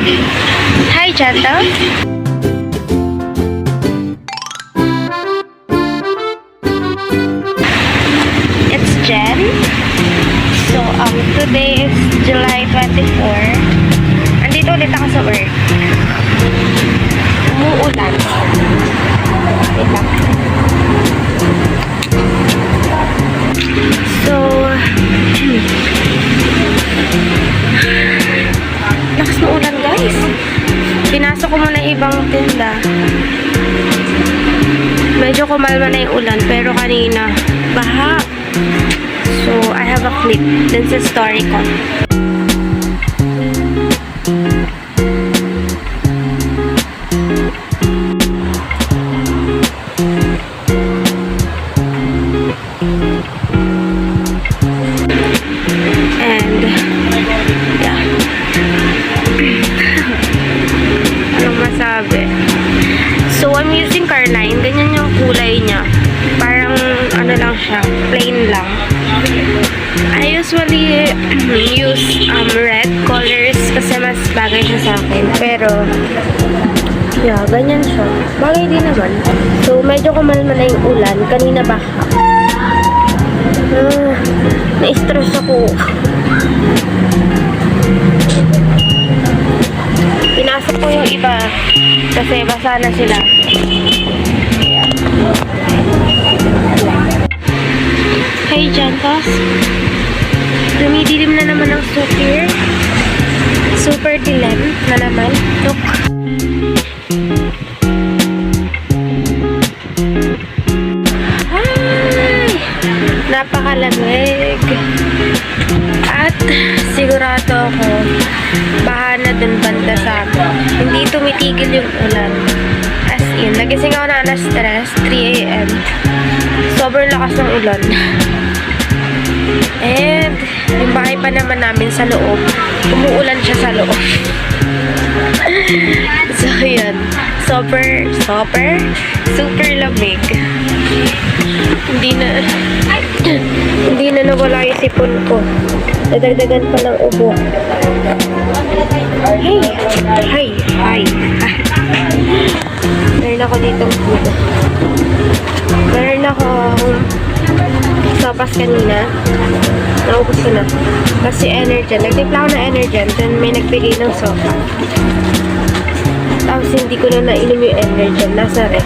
Hi, Janta. It's Jen. So, today is July 24. Andito ulit ako sa work. Umuulan. Wait lang. So, lakas ng ulan, guys. Pinasok ko muna ibang tinda. Medyo kumalma na yung ulan, pero kanina, baha. So, I have a clip dun sa story ko. And, yeah. Anong masabi? So, I'm using Carline. Ganyan yung kulay niya. Parang, ano lang siya, plain lang. I usually use red colors kasi mas bagay siya sa akin. Pero, yeah, ganyan siya. Bagay din naman. So, medyo kumalma na yung ulan. Kanina baka. Na-stress ako. Pinasok ko yung iba kasi basa na sila. Yeah. Hey, Jantas. Dumidilim na naman ang super. Super dilim na naman. Look. Ay! Napakalamig. At sigurado ako, baha na dun banda sa akin. Hindi tumitigil yung ulan. As in, nagising ako na stress, 3 AM. Sobrang lakas ng ulan. And, yung bahay pa naman namin sa loob, umuulan siya sa loob. So, yun. Super lamig. Hindi na nawala yung sipon ko. Nadagdagan pa ng ubo. Hi. Meron ako dito food. Meron ako sopas kanina. Naubos ko na. Kasi Energen. Nagtimpla ako ng Energen. Then may nagbigay ng sopa. Tapos hindi ko na nainom yung Energen. Nasa ref.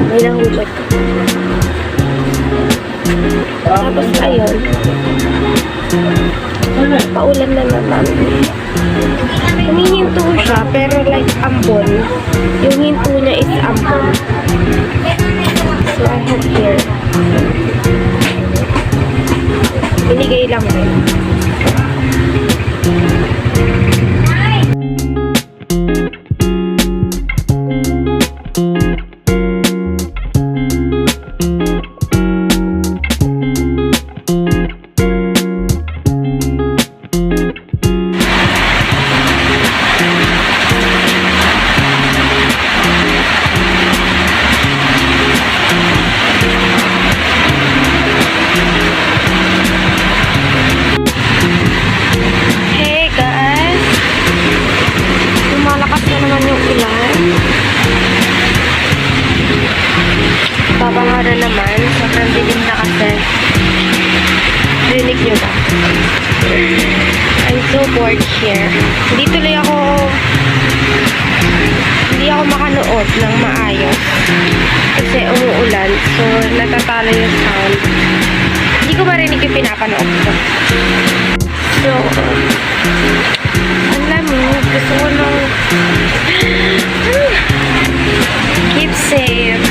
May nahubad ko. Tapos ayun. Paulan na naman. Humihinto siya, pero like ambon. Yung hinto niya is ambon. So I have here. Binigay lang rin. Babangara naman. Sobrang dilim na kasi. Rinig nyo ba? I'm so bored here. Hindi ako makanood ng maayos. Kasi umuulan. So, natatalo yung sound. Hindi ko marinig yung pinapanood ko. So, ang lamig. Gusto ko nung keep safe.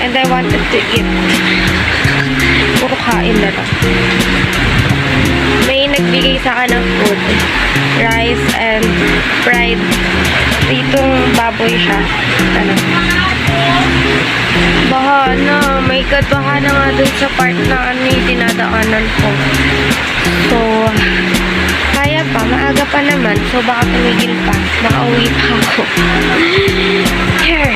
And I wanted to eat. Puro kain na lang. May nagbigay sa akin ng food. Rice and fried. Ditong baboy siya. Ano? Baha na. My God, baha na nga dun sa part na dinadaanan ko. So, kaya pa. Maaga pa naman. So, baka tumigil pa. Makauwi pa ako. Here.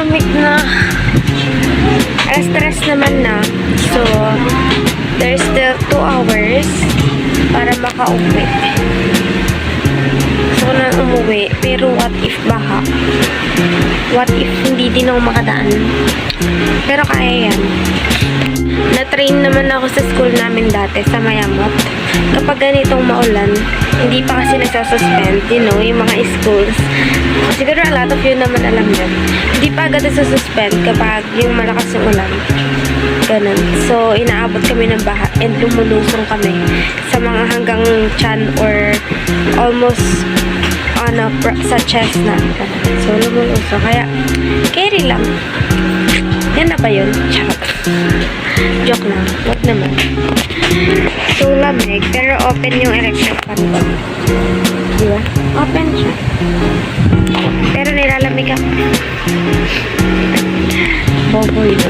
lamig na. Stress naman na. So, there's still 2 hours para makauwi. So, na umuwi. Pero what if baha? What if hindi din ako makadaan? Pero kaya yan. Na-train naman ako sa school namin dati, sa Mayamot. Kapag ganitong maulan, hindi pa kasi nagsususpend, you know, yung mga schools. Siguro a lot of you naman alam yan. Hindi pa agad nagsususpend kapag yung malakas yung ulan. Ganun. So, inaabot kami ng baha and lumulusong kami sa mga hanggang chan or almost sa chest na. So, lumulusong. Kaya, carry lang. Yan na ba yun? Charot. Joke lang. Huwag naman. So, lamig. Pero open yung electric fan ko. Diba? Open siya. Pero nilalamig ako. Boboy na.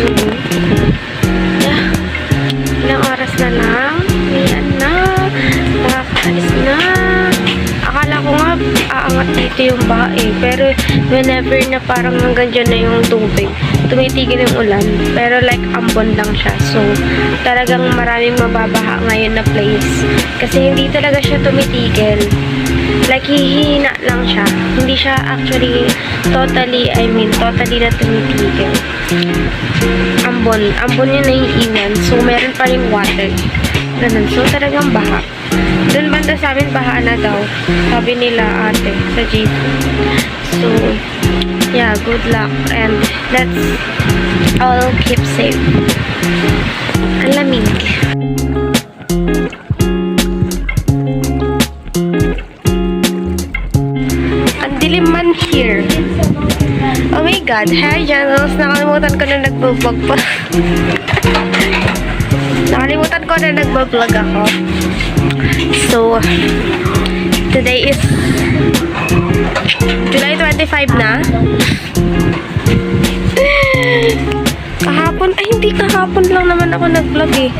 So, yeah. Ilang oras na lang. Ayan na. Nakakaalis na. Akala ko nga aangat dito yung baha eh. Pero whenever na parang hanggang dyan na yung tubig, tumitigil yung ulan. Pero like ambon lang siya. So, talagang maraming mababaha ngayon na place. Kasi hindi talaga siya tumitigil. Like hihina lang siya. Hindi siya actually totally na tumitigil. Ambon. Ambon yun na yung iwan. So, meron pa rin water. Ganun. So, talagang baha. Doon banda sa amin, baha na daw. Sabi nila ate sa jeep. So, yeah, good luck. And let's all keep safe. Ang lamig. Ang dilim man here. Oh my God. Hi, Janos. Nakalimutan ko na nagbablog pa. Nakalimutan ko na nagbablog ako. So, today is July 25 na. Kahapon, ay hindi kahapon lang naman ako nag-vlog eh.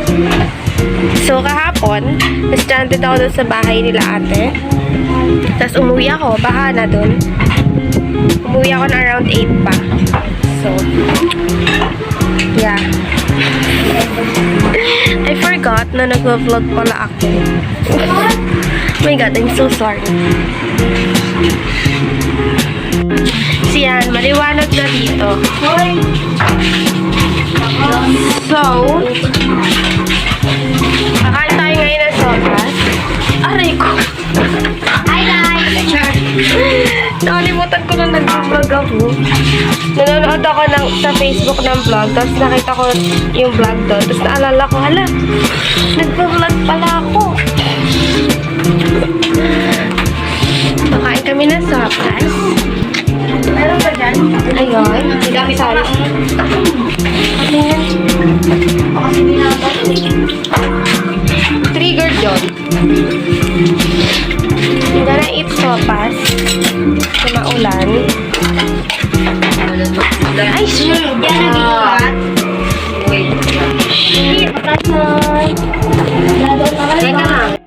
So, kahapon, na-stranded ako dun sa bahay nila ate. Tapos umuwi ako, baha na dun. Umuwi ako na around 8 pa. So, yeah. I forgot na nag-vlog pala ako. Oh my God, I'm so sorry. So yan, maliwanag na dito. So, kakain tayo ngayon ng sopas. Aray ko. Hi guys! Nakalimutan ko na nag-vlog ako. Nanonood ako sa Facebook ng vlog, tapos nakita ko yung vlog doon, tapos naalala ko, hala, nag-vlog pala ako. Pakain kami ng sopas. Meron ba dyan? Ayun. Dami sa akin. Triggered yun. I'm gonna eat sopas sa maulan. Ay, shit! Yan ang iiwan. Shit! Patasan! Teka lang.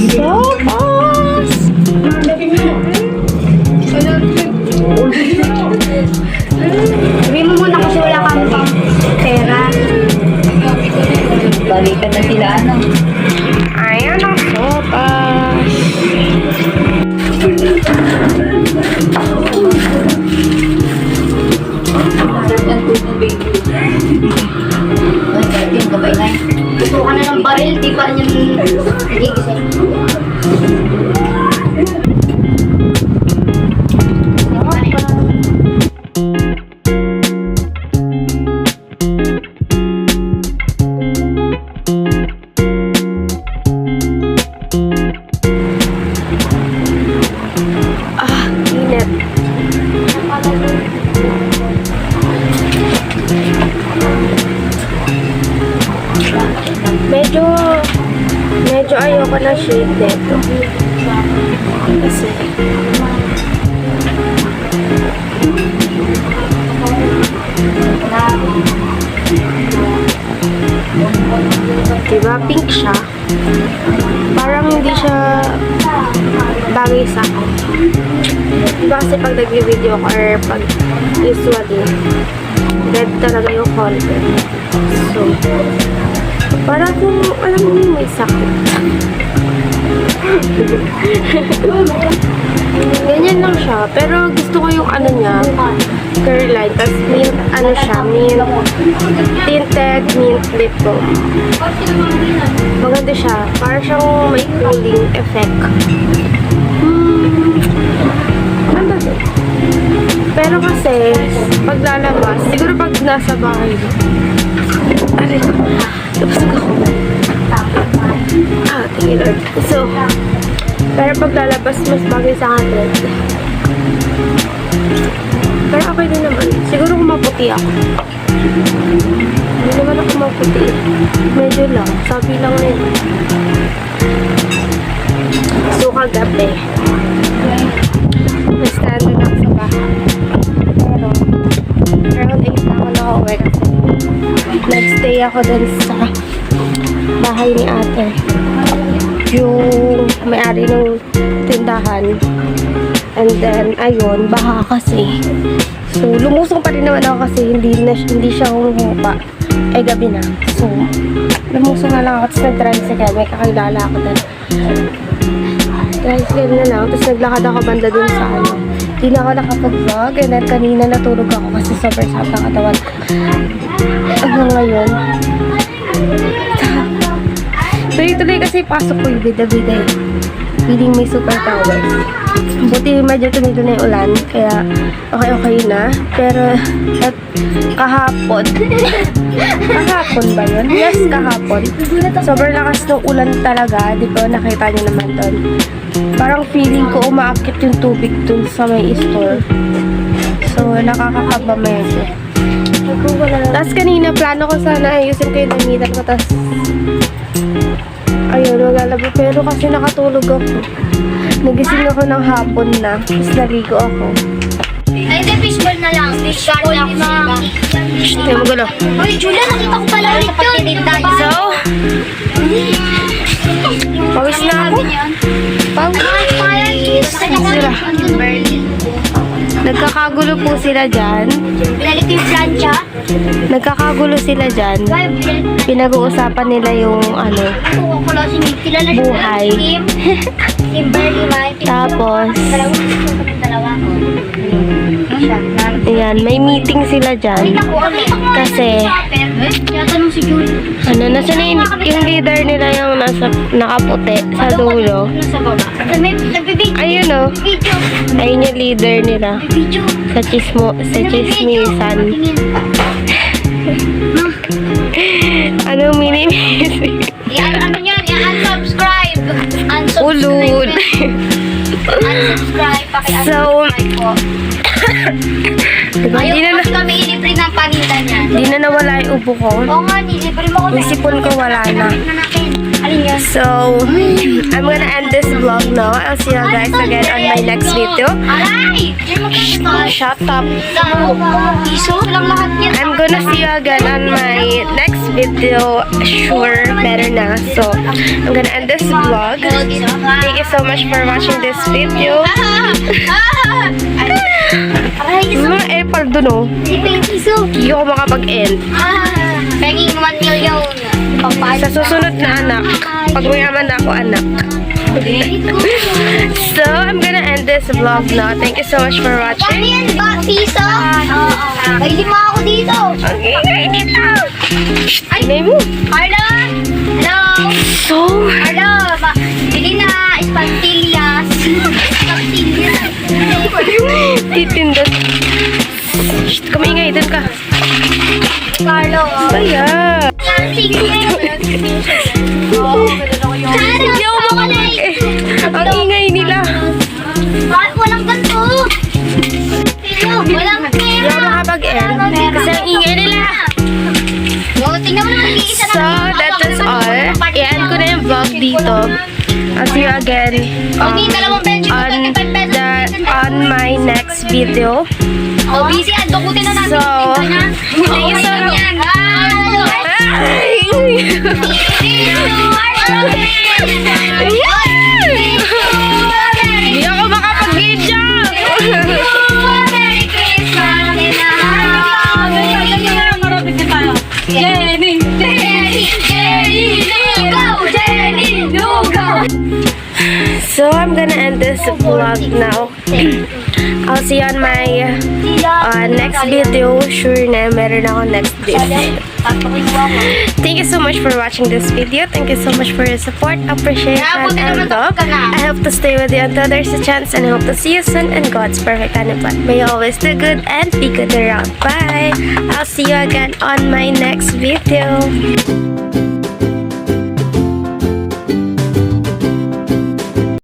Sopas! Sabi mo muna kasi wala kang pang pera. Balikan na sila, ano? Ayan ang sopas. Gusto ka na ng baril, di pa rin yung nagigising. Medyo ayoko na shade dito. Kasi diba pink siya? Parang hindi siya bagay isa ako. Diba kasi pag nag-video ko or pag usually, red talaga yung content. So, parang kung alam mo yung may sakit. Ganyan lang siya. Pero gusto ko yung ano niya, curl line. Tapos mint, ano siya, mint, tinted mint lip balm. Maganda siya. Parang siyang may cooling effect. Maganda din. Pero kasi, pag lalabas, siguro pag nasa bahay, aray ko, tapos ako. Thank you Lord. So, pero pag lalabas, mas bagay sa akin. Pero okay din naman. Siguro kung maputi ako. Hindi naman ako maputi. Medyo lang. Sabi lang na yun. So, kagabi. Nastando lang sa bahay. Pero, around 8 na ako nakauwi kasi nagstay ako dun sa bahay ni ate. Yung may-ari ng tindahan. And then, ayun, baha kasi. So, lumusong pa rin naman ako kasi hindi siya humuhupa. Eh, gabi na. So, lumusong na lang ako. Tapos nag-tricycle. May kakilala ako dun. Tricycle na lang. Tapos naglakad ako banda dun sa ano. Hindi na ako nakapag-vlog. And then, kanina natulog ako kasi sobrang sakit ang katawan ko. Hanggang ngayon. Tuloy-tuloy kasi pasok ko yung bida-bida. Feeling may superpowers. Buti medyo tumigil na yung ulan. Kaya okay na. Pero at kahapon. Kahapon ba yun? Yes, kahapon. Sobrang lakas ng ulan talaga. Di ba? Nakita niyo naman doon. Parang feeling ko umaakit yung tubig dun sa may store. So, nakakakaba medyo. Tapos kanina, plano ko sana ayusin ko yung damitan ko. Tapos ayun, maglalaba. Pero kasi nakatulog ako. Nagising ako ng hapon na. Tapos naligo ako. Ay, hindi, fishball na lang. Fishball lang mga... Hindi, magulo. Uy, Julia, nakita ko pala ulit yun. So, pawis na ako. Pawis. Sila. Nagkakagulo po sila dyan. Pinalit yung plancha. Nagkakagulo sila dyan. Pinag-uusapan nila yung ano, buhay. Tapos, ayan, may meeting sila dyan. Kasi, ano, nasa na yung leader nila yung nasa nakaputi sa dulo. Ayun o. Ayun yung leader nila. Sa chismisan. Anong mini-music? Ano yan? Unsubscribe. Ulul. Unsubscribe. So, Paki-unsubscribe po. diba, di Ayaw na, kasi kami ilibre ng paninda niya. di na nawala yung ubo ko. Oo nga, nilibre mo ko. Yung sipon ko wala na. Alin yan? So, I'm gonna end this vlog now. I'll see you guys again on my next video. Aray! Shut up. Piso lang lahat yan. I'm gonna see you again on my next video. Sure, better na. So, I'm gonna end this vlog. Thank you so much for watching this video. Aray, Mga apple dun oh. si Piso. Hindi ako makapag-end. Penging 1 million. Sa susunod na anak, pag mayaman na ako anak. So, I'm gonna end this vlog now. Thank you so much for Paano watching. yan ba? Piso? May 5 ako dito. Okay, dito. Ay, may mo. Carlo? Hello? So, Carlo? Bili na Espantillas. Espantillas. titindot. Shh, kumingay, dun ka. Carlo. Kaya. Sige. Hindi ako makapag ang ingay nila. Bakit walang ganito? Walang Hindi ako pera. makapag-end kasi ang ingay nila. Tingnan mo naman isa So, that is all. I-end ko na yung vlog dito. I'll see you again on my next video. Oh, busy. Dukutin na natin So, yung pinto niya. thank you so much. Ay! Ay! Hindi ako vlog now. I'll see you on my next video. Sure na meron ako next video. Thank you so much for watching this video. Thank you so much for your support, appreciation, and love. I hope to stay with you until there's a chance, and I hope to see you soon in God's perfect time and plan. May you always do good and be good around. Bye! I'll see you again on my next video.